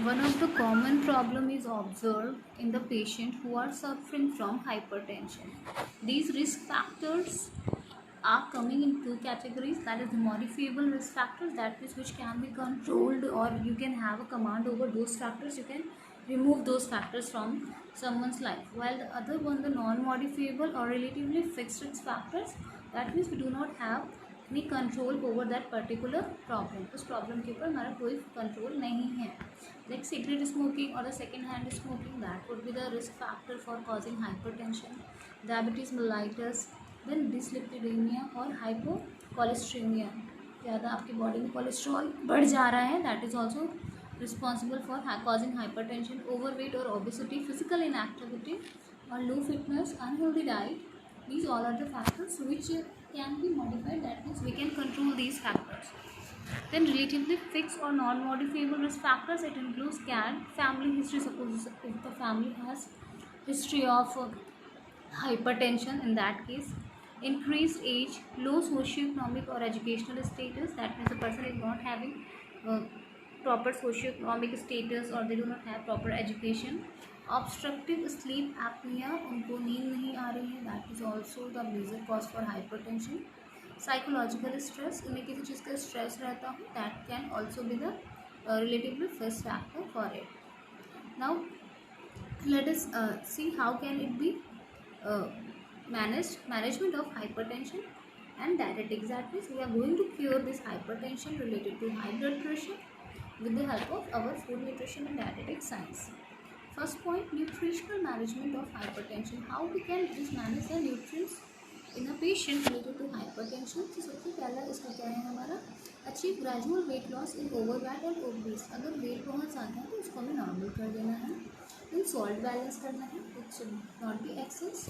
One of the common problem is observed in the patient who are suffering from hypertension. These risk factors are coming in two categories, that is the modifiable risk factors, that is which can be controlled, or you can have a command over those factors, you can remove those factors from someone's life, while the other one, the non-modifiable or relatively fixed risk factors, that means we do not have any control over that particular problem, उस problem के ऊपर हमारा कोई control नहीं है, like cigarette smoking or the second hand smoking, that would be the risk factor for causing hypertension, diabetes mellitus, then dyslipidemia और hypocholesterolemia, ज़्यादा आपकी बॉडी में कोलेस्ट्रॉल बढ़ जा रहा है, that is also responsible for causing hypertension, overweight और obesity, physical inactivity और low fitness, unhealthy diet, these all are the factors which can be modified, that means we can control these factors. Then relatively fixed or non-modifiable risk factors, it includes CAD, family history, suppose if the family has history of hypertension, in that case increased age, low socioeconomic or educational status, that means the person is not having uh, proper socioeconomic status or they do not have proper education, obstructive sleep apnea, उनको नींद नहीं आ रही है, that is also the major cause for hypertension, psychological stress, उन्हें किसी चीज़ का stress रहता हो, that can also be the relatively first factor for it. Now let us see how can it be uh, management of hypertension and diuretics, that means we are going to cure this hypertension related to high blood pressure with the help of our food, nutrition and dietetic science. First point, nutritional management of hypertension. How we can just manage the nutrients in a patient related to hypertension. तो सबसे पहला इसका क्या है हमारा, achieve gradual weight loss in overweight and obese, अगर wait बहुत ज़्यादा है तो उसको हमें नॉर्मल कर देना है, इन सॉल्ट बैलेंस करना है, it should not be excess,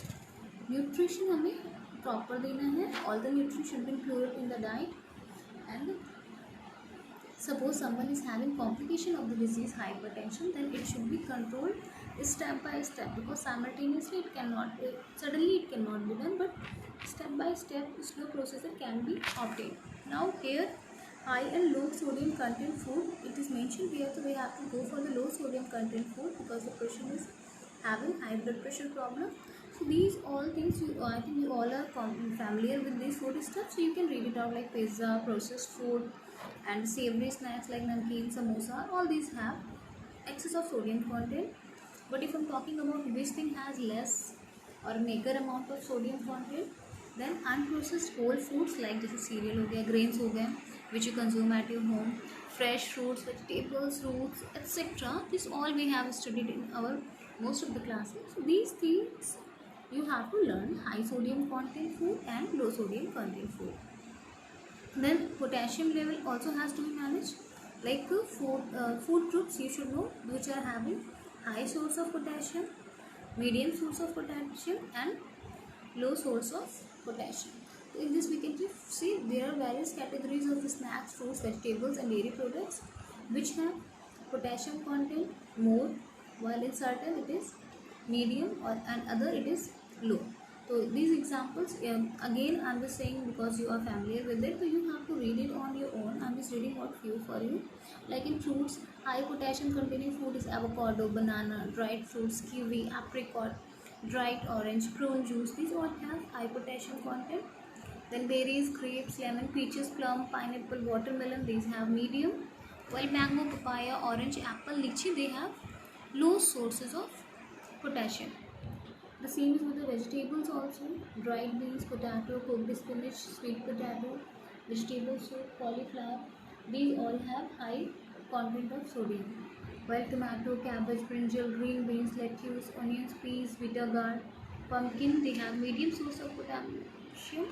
nutrition हमें प्रॉपर देना है, all the nutrition should be included in the diet, and suppose someone is having complication of the disease hypertension, then it should be controlled step by step, because simultaneously it cannot suddenly it cannot be done, but step by step slow process can be obtained. Now here, high and low sodium content food, it is mentioned here, so we have to go for the low sodium content food because the patient is having high blood pressure problem. So these all things I think you all are familiar with these food stuff, so you can read it out, like pizza, processed food and savory snacks like namkeen, samosa, all these have excess of sodium content. But if I'm talking about which thing has less or maker amount of sodium content, then unprocessed whole foods like जैसे cereal हो गया, grains हो गए, which you consume at your home, fresh fruits, vegetables, roots, etc. This all we have studied in our most of the classes. So these things you have to learn, high sodium content food and low sodium content food. Then potassium level also has to be managed, like food groups you should know which are having high source of potassium, medium source of potassium and low source of potassium. So in this we can see there are various categories of the snacks, fruits, vegetables and dairy products which have potassium content more, while in certain it is medium or and other it is low. So these examples again I'm just saying because you are familiar with it, so you have to read it on your own. I'm just reading what few for you. Like in fruits, high potassium containing food is avocado, banana, dried fruits, kiwi, apricot, dried orange, prune juice, these all have high potassium content. Then berries, grapes, lemon, peaches, plum, pineapple, watermelon, these have medium, while mango, papaya, orange, apple, lychee, they have low sources of potassium. The same is with the vegetables also, dried beans, potato, cooked spinach, sweet potato, vegetable soup, cauliflower, these all have high content of sodium. While tomato, cabbage, brinjal, green beans, lettuce, onions, peas, bitter gourd, pumpkin, they have medium source of potassium.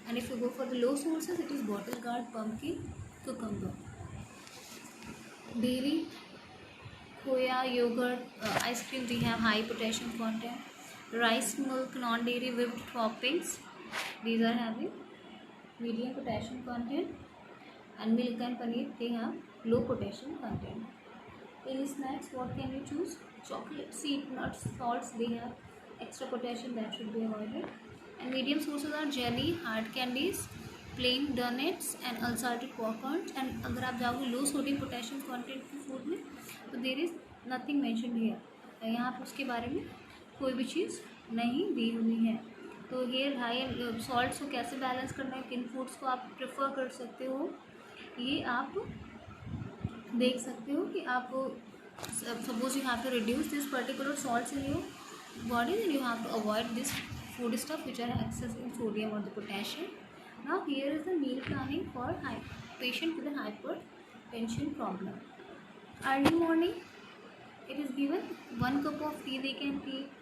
And if you go for the low sources, it is bottle gourd, pumpkin, cucumber. Dairy, khoya, yogurt, ice cream, they have high potassium content. Rice, milk, non-dairy, whipped toppings, these are having medium potassium content. And milk and paneer, they have low potassium content. In snacks, what can you choose? Chocolate, seed, nuts, salts, they have extra potassium, that should be avoided. And medium sources are jelly, hard candies, plain donuts and unsalted popcorns. And अगर आप जाओगे low sodium potassium content की food में, तो there is nothing mention here, यहाँ पर उसके बारे में कोई भी चीज़ नहीं दी हुई है। तो हेयर हाई सॉल्ट्स को कैसे बैलेंस करना है, किन फूड्स को आप प्रेफर कर सकते हो, ये आप देख सकते हो कि आप suppose you have to reduce this particular salts in your body, then you have to avoid this food stuff which are excess in sodium or the potassium. Now here is the meal planning for patient with a hypertension problem. Early morning, it is given 1 cup of tea they can take,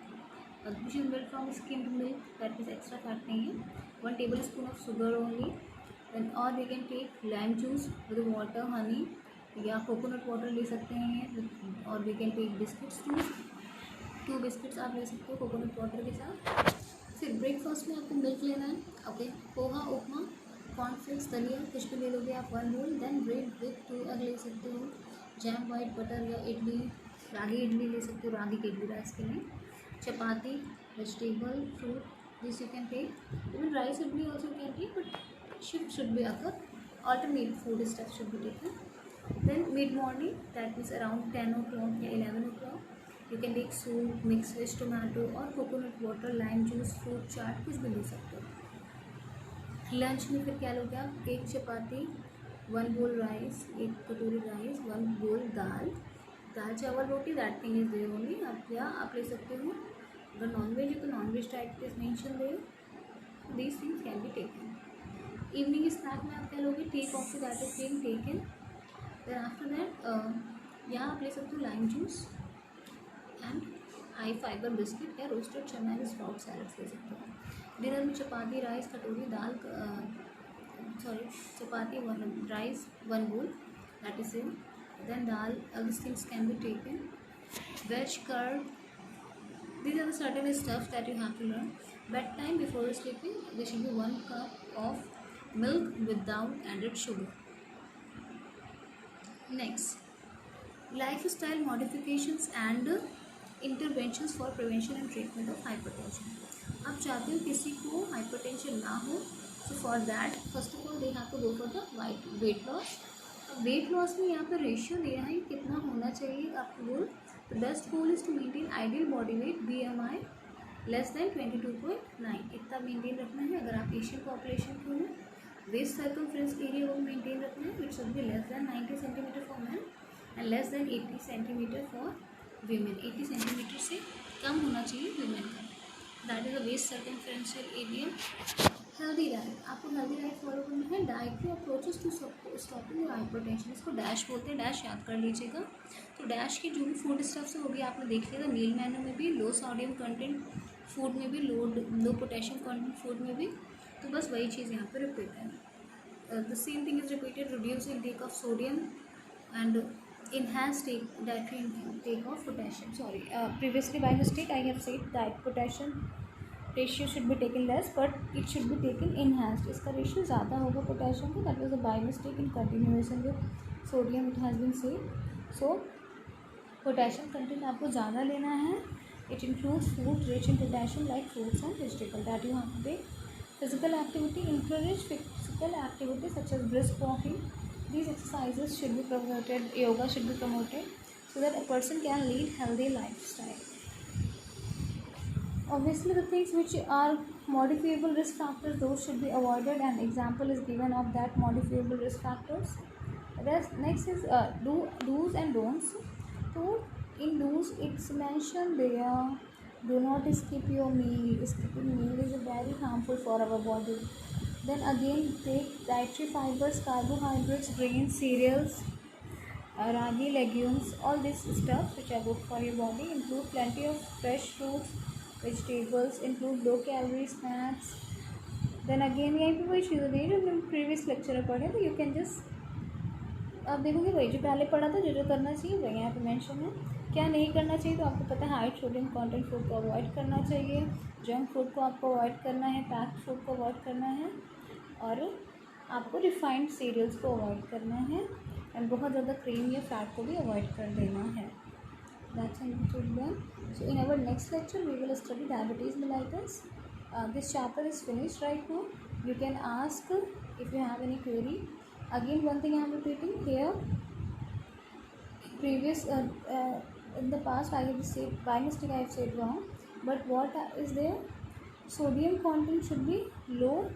which is milk from skimmed milk, that is extra fat nahi hai, 1 tablespoon of sugar only, then or they can take lime juice with water, honey या coconut water ले सकते हैं, और they can take biscuits too, 2 biscuits आप ले सकते हो coconut water के साथ। फिर ब्रेकफास्ट में आपको मिल्क लेना है, ओके, पोहा, उपमा, कॉर्नफ्लेक्स, दलिया कुछ भी ले लोगे आप 1 बोल। देन ब्रेड विथ 2 एग ले सकते हो, जैम, वाइट बटर या इडली, रागी इडली ले सकते हो, रागी के इडली राइस के लिए, chapati, vegetable, fruit, this you can take, even rice idli also you can take, but shift should be occur, alternate food stuff should be taken. Then mid morning, that means around 10 o'clock या 11 o'clock, you can take soup, mixed veg, tomato और coconut water, lime juice, fruit चाट कुछ भी ले सकते हो। Lunch में फिर क्या लोगे आप, 1 चपाती, 1 बोल राइस, 1 कटोरी राइस, 1 बोल दाल, दाल चावल रोटी, that thing is there only. आप या आप ले सकते हो, अगर नॉन वेज है तो non veg type is mention there, these things can be taken. Evening snack में आप क्या लोगे, tea coffee, that is being taken. Then after that यहाँ आप ले सकते हो lime juice and high fibre biscuit या रोस्टेड चना या स्प्राउट सैलड्स ले सकते हो। डिनर में चपाती, राइस, कटोरी दाल, चपाती, 1 rice, 1 bowl, that is same. Then dal, this things can be taken, veg, curd, these are the certain stuff that you have to learn. Bedtime before sleeping, there should be 1 cup of milk without added sugar. Next, lifestyle modifications and interventions for prevention and treatment of hypertension. आप चाहते हो किसी को hypertension ना हो, so for that first of all they have to go for the weight loss. Weight loss में यहाँ पर रेशियो दिया है कितना होना चाहिए आपको गोल, तो best goal is to maintain ideal body weight BMI less than 22.9, इतना मेंटेन रखना है। अगर आप एशियन पॉपुलेशन के हो, वेस्ट सर्कमफ्रेंस एरिया वो मेंटेन रखना है, which should be less than 90 centimetre for man and less than 80 centimetre for women. 80 centimetre से कम होना चाहिए वीमेन का, that is a waist circumferential area. Healthy diet, आपको हेल्दी डाइट फॉलो करना है। Diet to approaches to stopping hypertension, इसको dash बोलते हैं, डैश याद कर लीजिएगा। तो डैश की जो भी फूड स्टफ्स होगी आपने देख लिया था, मील मेन्यू में भी लो सोडियम कंटेंट फूड में भी, लो पोटेशियम कंटेंट फूड में भी, तो बस वही चीज़ यहाँ पर रिपीट है। The same thing is repeated, reduce intake of sodium and enhance dietary intake of potassium. Sorry, previously by mistake I have said that potassium ratio should be taken less, but it should be taken enhanced. इसका ratio ज़्यादा होगा potassium का, that was a by mistake in continuation with sodium it has been said. So potassium content आपको ज़्यादा लेना है। It includes food rich in potassium like fruits and vegetables that you have to take. Physical activity, encourage physical activity such as brisk walking. These exercises should be promoted, yoga should be promoted so that a person can lead healthy lifestyle. Obviously the things which are modifiable risk factors, those should be avoided, and example is given of that modifiable risk factors. Next is do's and don'ts. So in do's it's mentioned there, do not skip your meal. Skipping meal is very harmful for our body. Then again take dietary fibers, carbohydrates, grains, cereals, ragi, legumes, all this stuff which are good for your body. Include plenty of fresh fruits, vegetables, include low calorie snacks. Then again यहीं पे वही चीज़ें दी जो हमने previous lecture में पढ़े, तो you can just आप देखोगे वही जो पहले पढ़ा था, जो करना चाहिए वही यहाँ पे मेंशन है। क्या नहीं करना चाहिए, तो आपको पता है हाई सोडियम कंटेंट फूड को अवॉइड करना चाहिए, जंक फूड को आपको अवॉइड करना है, पैक्ड फूड को अवॉइड करना है, और आपको रिफाइंड सीरियल्स को अवॉइड करना है, एंड बहुत ज़्यादा क्रीम या फैट को भी अवॉइड कर देना है। That's done. So in our next lecture we will study diabetes mellitus. This chapter is finished right now. You can ask if you have any query. Again one thing I am repeating here, previous in the past I have said by mistake I have said wrong, but what is there, sodium content should be low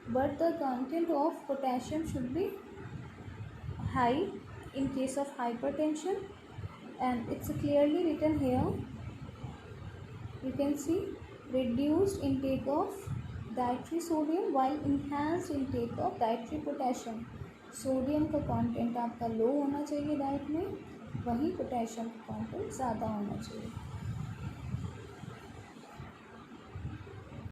but the content of potassium should be high in case of hypertension, and it's clearly written here. You can see reduced intake of dietary sodium while enhanced intake of dietary potassium. Sodium का content आपका लो होना चाहिए diet में, वहीं potassium का content ज़्यादा होना चाहिए.